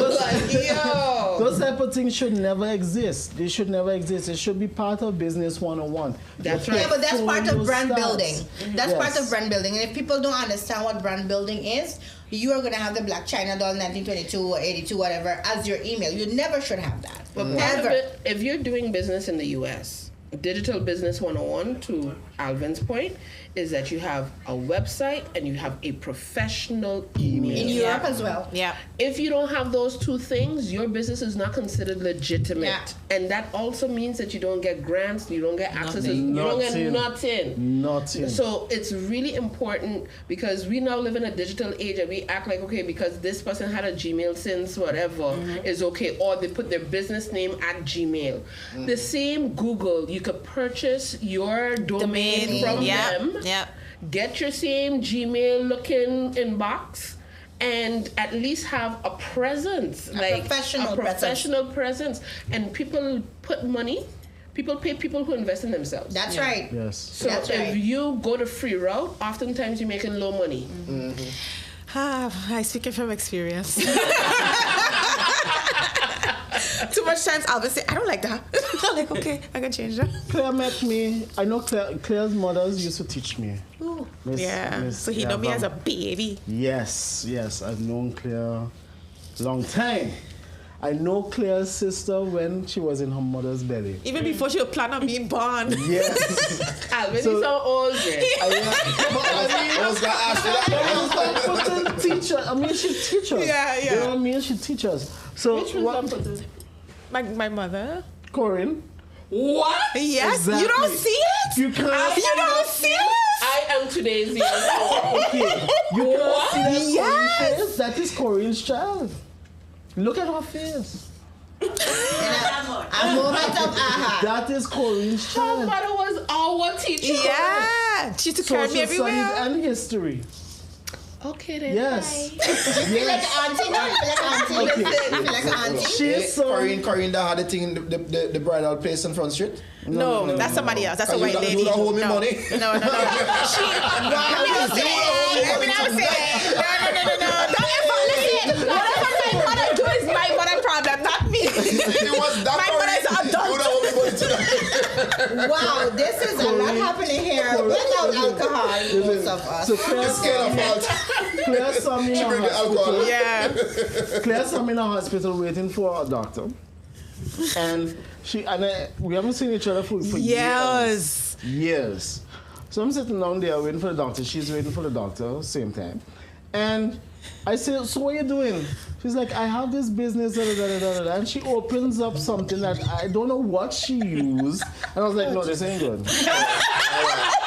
Yo. Those type of things should never exist. They should never exist. It should be part of business 101. That's Your right. Yeah, but that's part of portfolio brand starts. building. That's part Yes. of brand building. And if people don't understand what brand building is, you are going to have the Black China doll 1922 or 82, whatever, as your email. You never should have that. But part of Ever. it, if you're doing business in the US, Digital Business 101, to Alvin's point, is that you have a website and you have a professional email. In Europe as well. Yeah. If you don't have those two things, your business is not considered legitimate. Yeah. And that also means that you don't get grants, you don't get access, you Nothing. don't get Nothing. nothing. Nothing. So it's really important because we now live in a digital age and we act like, okay, because this person had a Gmail since whatever is okay, or they put their business name at Gmail. The same Google, you could purchase your domain from Yeah. them, Yeah. get your same Gmail looking inbox, and at least have a presence, like professional a professional presence. And people put money. People pay people who invest in themselves. That's right. Yes. So That's if right. you go the free route, oftentimes you're making low money. I speaking from experience. Too much times Alvin say, I don't like that. I'm like, okay, I can change that. Claire met me. I know Claire's mothers used to teach me. Miss- Yeah. Miss So he know me as a Yavam. baby. Yes, I've known Claire long time. I know Claire's sister when she was in her mother's belly. Even before she would plan on being born. Yes. Alvin So- is so old, man. I was gonna ask you that. But the teacher, I mean, she teach us. Yeah, yeah. You know what I mean? She teach us. So, Which one's what, My mother. Corinne, What? Yes. You Exactly. don't see it? you can't You don't see it? I am today's young. okay. You can't see that Yes. Corinne's face. That is Corinne's child. Look at her face. A moment of aha. That is Corinne's Her child. mother was our teacher. Yeah. She used to carry me Social studies everywhere. and history. Okay then. Yes. You feel like an auntie now? You feel like an auntie? Okay. You feel like an auntie? She's so. Corinne that had the thing, the bridal place in Front Street. No, that's somebody else. That's a You white don't- lady. you don't hold me no. money? No. She. Let me not say. No. Don't ever listen. Whatever my mother do is my mother problem, not me. It was that My mother is an adult. You don't hold me money tonight. Wow, this is a lot happening here without alcohol, most of us. So Claire It's kind of fault. Claire saw me in She a bring the alcohol. hospital. Yeah. Claire saw me in a hospital waiting for a doctor. And we haven't seen each other for Yes. years. So I'm sitting down there waiting for the doctor. She's waiting for the doctor, same time. And I say, so what are you doing? She's like, I have this business, da, da, da, da, da, da. And she opens up something that I don't know what she used. And I was like, no, this ain't good.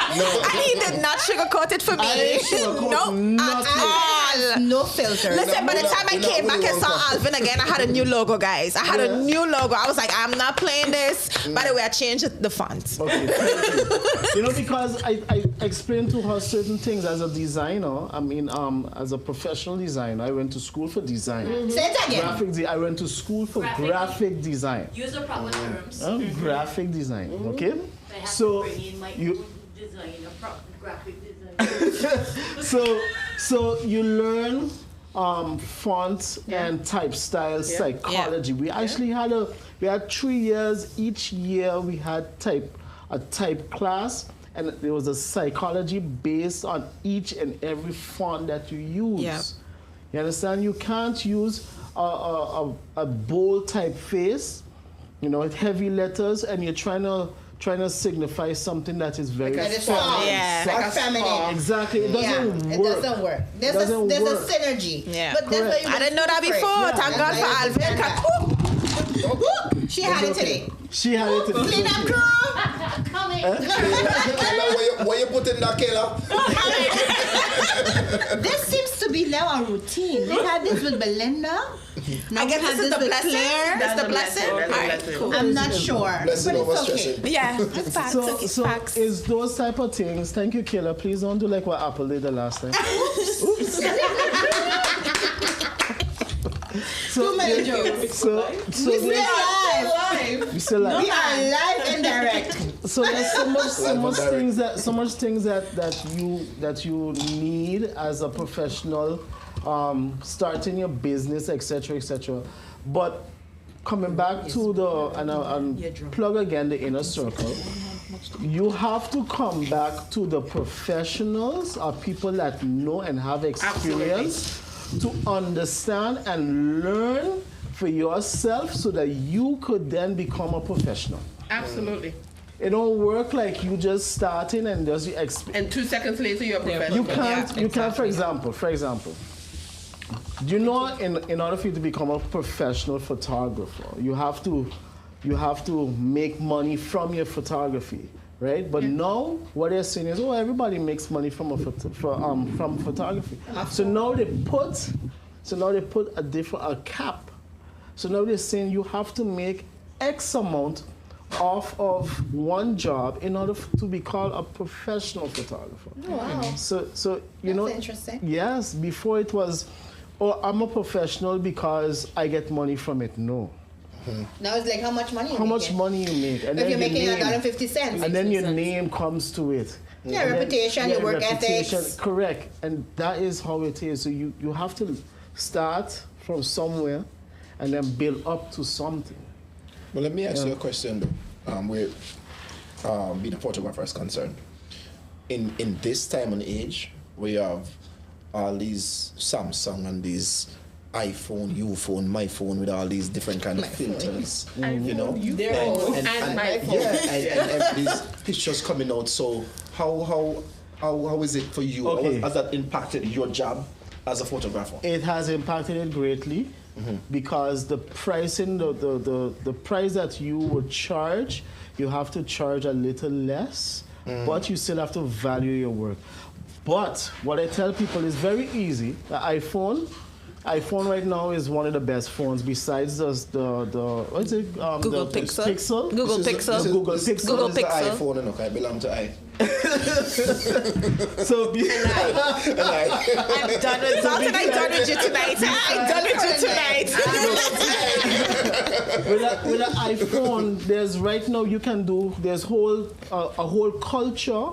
And he did not sugarcoat it for me. I didn't sugarcoat Nope, at all. No filter. Listen, by the time I came back and saw Alvin again, I had a new logo, guys. I had a new logo. I was like, I'm not playing this. By the way, I changed the font. Okay, thank you. You know, because I explained to her certain things as a designer. I mean, as a professional designer, I went to school for design. Say it again. I went to school for graphic design. Use the proper terms. Graphic design, okay? I have So to bring in my you- own designer, graphic designer. So you learn font and type style psychology. We actually had 3 years. Each year we had a type class, and there was a psychology based on each and every font that you use. Yeah. You understand? You can't use a bold typeface, you know, with heavy letters, and you're trying to signify something that is very That is strong. strong. Yeah. Like a feminine. Exactly. It doesn't work. It doesn't work. There's Doesn't a work. synergy. Yeah. But that's why you I didn't know that before. Thank God for Alvin. She had it today. She had it. Clean up crew. Coming. Kayla, where you put in that, Kayla? This seems to be now a routine. They had this with Belinda. Now I guess we have this is the with blessing. Claire. That's the blessing. That's the All right, blessing. cool. I'm not sure. Blessing But over it's okay. stressing. Yeah, it's facts. It's So facts. it's those type of things. Thank you, Kayla. Please don't do like what Apple did the last time. Too many jokes. So We still alive. we still like. We are live and direct. So there's so much direct. things that you need as a professional, starting your business, etc., etc. But coming back to and plug again the inner circle. You have to come back to the professionals or people that know and have experience to understand and learn for yourself so that you could then become a professional. Absolutely. It don't work like you just starting and just And 2 seconds later, you're a professional. you can't, for example, do you know in order for you to become a professional photographer, you have to make money from your photography, right? But now what they're saying is, everybody makes money from photography. So now they put a cap. So now they're saying you have to make X amount off of one job in order to be called a professional photographer. Wow. So you know, That's interesting. yes, before it was, I'm a professional because I get money from it. No. Now it's like how much money you How much making? money you make, and If then you're your making name, $1.50. and then your name comes to it. Yeah, And then- reputation, your work reputation, ethics. correct, and that is how it is. So you have to start from somewhere, and then build up to something. Well, let me ask you a question, though. Where being a photographer is concerned, in this time and age, where you have all these Samsung and these iPhone, Uphone, my phone with all these different kind of filters, you know, And my phone. and these pictures coming out. So how is it for you? Okay. How has that impacted your job as a photographer? It has impacted it greatly because the pricing, the price that you would charge, you have to charge a little less, but you still have to value your work. But what I tell people is very easy. The iPhone right now is one of the best phones besides the what is it? Google the Pixel. Google This is- Pixel. this is- Google this- Pixel. Google this is the Pixel. iPhone, and okay, I belong to I. So I'm done with Dalton. I'm done with you tonight. I'm done with you tonight. with an iPhone, there's right now you can do there's a whole culture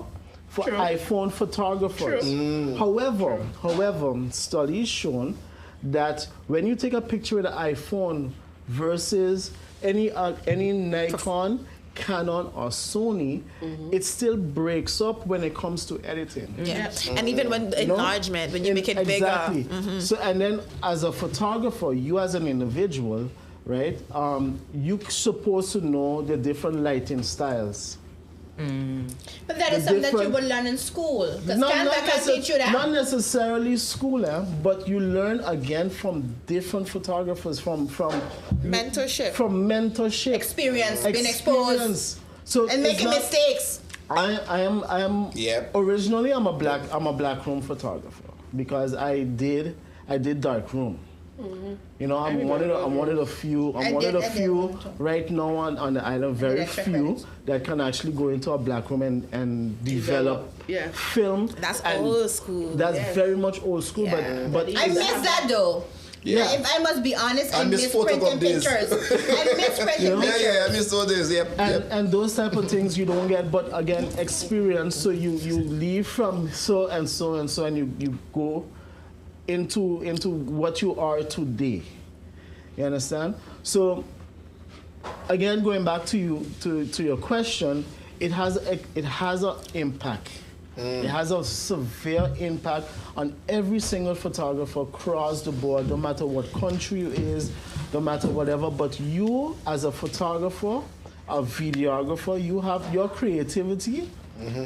for iPhone photographers. However, studies shown that when you take a picture with an iPhone versus any Nikon, Canon or Sony, it still breaks up when it comes to editing. Yeah. And even when the enlargement, when you make it Exactly. bigger. So and then as a photographer, you as an individual, right? You're supposed to know the different lighting styles. But that is The something that you different- would learn in school. Because Not, Canva not, can teach you that. not necessarily school, but you learn again from different photographers, from Mentorship. from mentorship, Experience, being exposed, experience. So and it's making not- mistakes. I am. Yep. Originally, I'm a black room photographer because I did dark room. You know, I'm one of the few I did one too. right now on the island, very extra few credits. that can actually go into a black room and develop Yeah. film. That's and old school. That's very much old school, Yeah. but I miss that though. Yeah. If I must be honest, I I miss miss printing photocopy days. pictures. I miss printing pictures. Yeah, I miss all this. Yep. and those type of things you don't get, but again, experience. So you leave from so and so and so, and you go into what you are today. You understand? So again, going back to your question, it has a impact. It has a severe impact on every single photographer across the board, no matter what country you is, no matter whatever. But you, as a photographer, a videographer, you have your creativity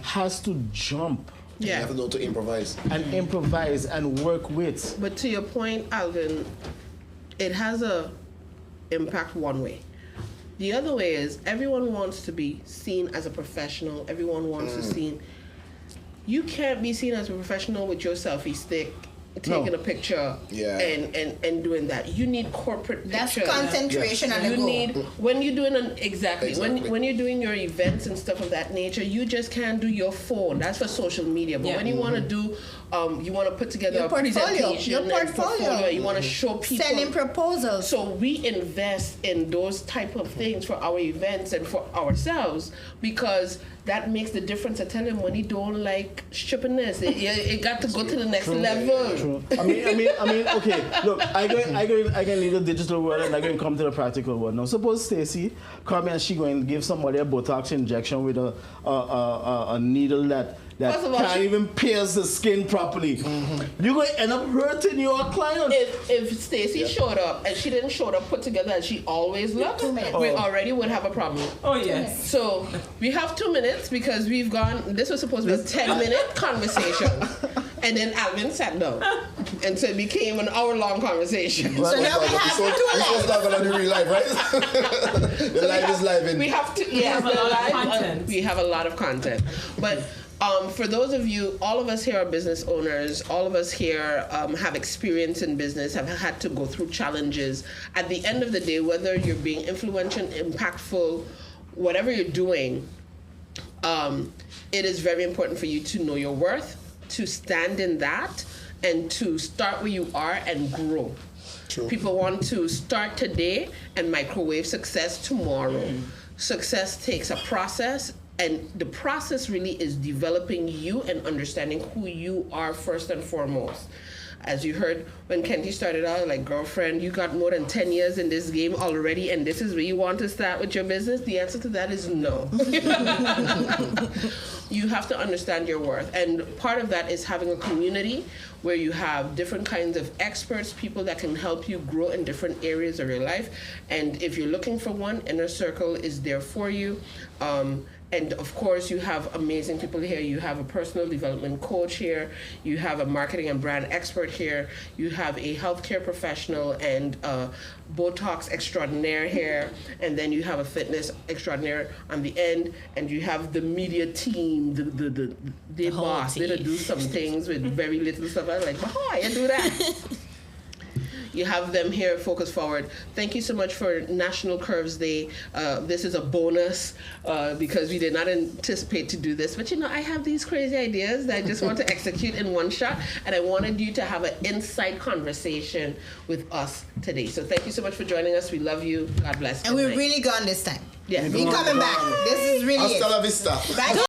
has to jump You have to know to improvise. and work with. But to your point, Alvin, it has a impact one way. The other way is everyone wants to be seen as a professional. Everyone wants to seen. You can't be seen as a professional with your selfie stick, taking a picture, Yeah. and doing that. You need corporate That's pictures. concentration on the You goal. need when you're doing Exactly. when you're doing your events and stuff of that nature, you just can't do your phone. That's for social media. But Yeah. when you want to do, you want to put together Your a portfolio. presentation, Your and portfolio. you want to show people. Sending proposals. So we invest in those type of things for our events and for ourselves because that makes the difference. I tell them when you don't like strippiness, it got to go to the next level. True. I mean, okay. Look, I can leave the digital world and I can come to the practical world. Now, suppose Stacy come and she going to give somebody a Botox injection with a needle that First of all, can't even pierce the skin properly. You're going to end up hurting your client. If Stacy showed up and she didn't show up put together as she always looked, we already would have a problem. Oh yes. So we have 2 minutes because we've gone. This was supposed to be a 10-minute conversation, and then Alvin sat down, and so it became an hour-long conversation. So now we have This was not gonna be real life, right? The life is live in. We have to. Yes, have a lot of the live- content. we have a lot of content, but. For those of you, all of us here are business owners. All of us here have experience in business, have had to go through challenges. At the end of the day, whether you're being influential, impactful, whatever you're doing, it is very important for you to know your worth, to stand in that, and to start where you are and grow. True. People want to start today and microwave success tomorrow. Success takes a process, and the process really is developing you and understanding who you are first and foremost. As you heard when Kenty started out, like, girlfriend, you got more than 10 years in this game already, and this is where you want to start with your business? The answer to that is no. You have to understand your worth. And part of that is having a community where you have different kinds of experts, people that can help you grow in different areas of your life. And if you're looking for one, Inner Circle is there for you. And of course, you have amazing people here. You have a personal development coach here. You have a marketing and brand expert here. You have a healthcare professional and a Botox extraordinaire here. And then you have a fitness extraordinaire on the end. And you have the media team, the whole boss. They team. do some things with very little stuff. I'm like, oh, you do that. You have them here, Focus Forward. Thank you so much for National Curves Day. This is a bonus because we did not anticipate to do this. But you know, I have these crazy ideas that I just want to execute in one shot. And I wanted you to have an insight conversation with us today. So thank you so much for joining us. We love you. God bless. And Good we're night. really gone this time. Yeah. We coming back. This is really Hasta it. la vista. Right?